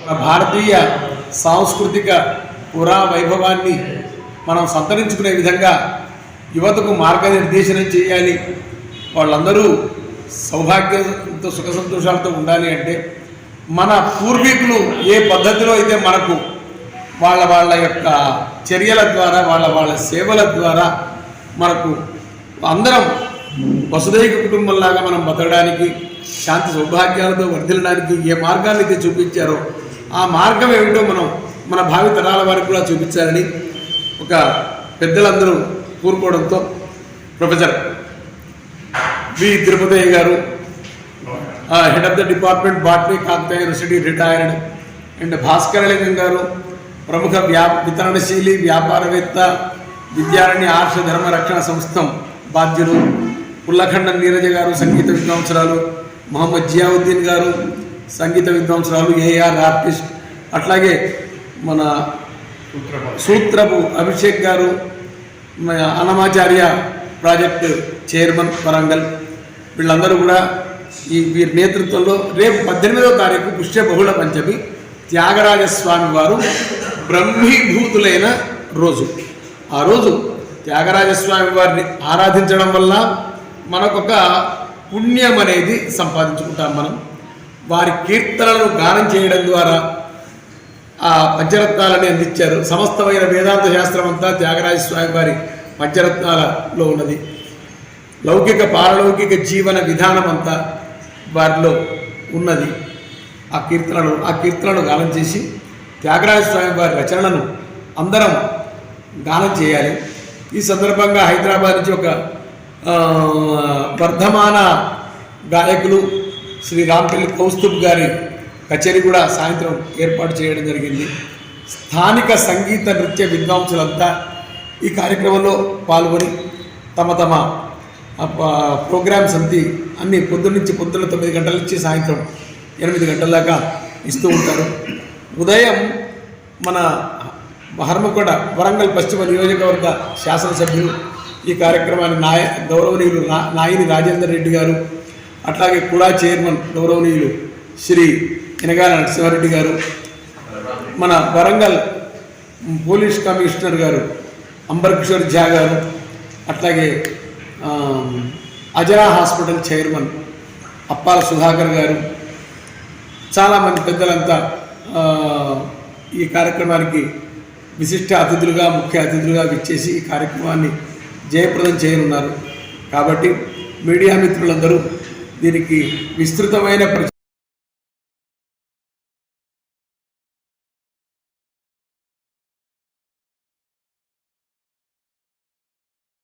మన భారతీయ సాంస్కృతిక పురా వైభవాన్ని మనం సంతరించుకునే విధంగా యువతకు మార్గనిర్దేశనం చేయాలి. వాళ్ళందరూ సౌభాగ్యంతో సుఖ సంతోషాలతో ఉండాలి అంటే మన పూర్వీకులు ఏ పద్ధతిలో అయితే మనకు వాళ్ళ యొక్క చర్యల ద్వారా వాళ్ళ సేవల ద్వారా మనకు అందరం వసుదైక కుటుంబంలాగా మనం బతకడానికి, శాంతి సౌభాగ్యాలతో వర్ధిల్లడానికి ఏ మార్గాన్ని అయితే చూపించారో ఆ మార్గం ఏమిటో మనం మన భావి తరాల వారికి కూడా చూపించాలని ఒక పెద్దలందరూ కోరుకోవడంతో ప్రొఫెసర్ వి తిరుపతయ్య గారు, head of the department botany, Kakatiya university, retired, and Bhaskaralingam గారు ప్రముఖ వితరణశీలి వ్యాపారవేత్త, విద్యారణ్య ఆర్ష ధర్మ రక్షణ సంస్థ బాధ్యులు, పుల్లఖండం నీరజ గారు సంగీత విద్వాంసరాలు, మొహమ్మద్ జియావుద్దీన్ గారు సంగీత విద్వాంసరాలు, ఏఆర్ ఆర్టిస్ట్, అట్లాగే మన సూత్రపు అభిషేక్ గారు అన్నమాచార్య ప్రాజెక్టు చైర్మన్ వరంగల్, వీళ్ళందరూ కూడా వీరి నేతృత్వంలో రేపు 18వ తారీఖు పుష్య బహుళ పంచమి త్యాగరాజస్వామి వారు బ్రహ్మీభూతులైన రోజు. ఆ రోజు త్యాగరాజస్వామి వారిని ఆరాధించడం వల్ల మనకొక పుణ్యం అనేది సంపాదించుకుంటాం. మనం వారి కీర్తనలను గానం చేయడం ద్వారా ఆ పంచరత్నాలని అందించారు. సమస్తమైన వేదాంత శాస్త్రం అంతా త్యాగరాజస్వామి వారి పంచరత్నాలలో ఉన్నది. లౌకిక పారలౌకిక జీవన విధానం అంతా వారిలో ఉన్నది. ఆ కీర్తనలను గానం చేసి త్యాగరాజస్వామి వారి రచనలను అందరం గానం చేయాలి. ఈ సందర్భంగా హైదరాబాద్ నుంచి ఒక వర్ధమాన గాయకులు శ్రీ రాంపల్లి కౌస్తుబ్ గారి కచేరీ కూడా సాయంత్రం ఏర్పాటు చేయడం జరిగింది. స్థానిక సంగీత నృత్య విద్వాంసులంతా ఈ కార్యక్రమంలో పాల్గొని తమ ప్రోగ్రామ్స్ అన్నీ పొద్దున్న 9 గంటల నుంచి సాయంత్రం 8 గంటల దాకా ఇస్తూ ఉంటారు. ఉదయం మన హర్మకొండ వరంగల్ పశ్చిమ నియోజకవర్గ శాసనసభ్యులు ఈ కార్యక్రమాన్ని గౌరవనీయులు నాయిని రాజేందర్ రెడ్డి గారు, అట్లాగే కూడా చైర్మన్ గౌరవనీయులు శ్రీ ఎనగాల నరసింహారెడ్డి గారు, మన వరంగల్ పోలీస్ కమిషనర్ గారు అంబర్ కిషోర్ ఝా గారు, అట్లాగే అజరా హాస్పిటల్ చైర్మన్ అప్పాల సుధాకర్ గారు, చాలామంది పెద్దలంతా ఈ కార్యక్రమానికి విశిష్ట అతిథులుగా ముఖ్య అతిథులుగా విచ్చేసి ఈ కార్యక్రమాన్ని జయప్రదం చేయనున్నారు. కాబట్టి మీడియా మిత్రులందరూ దీనికి విస్తృతమైన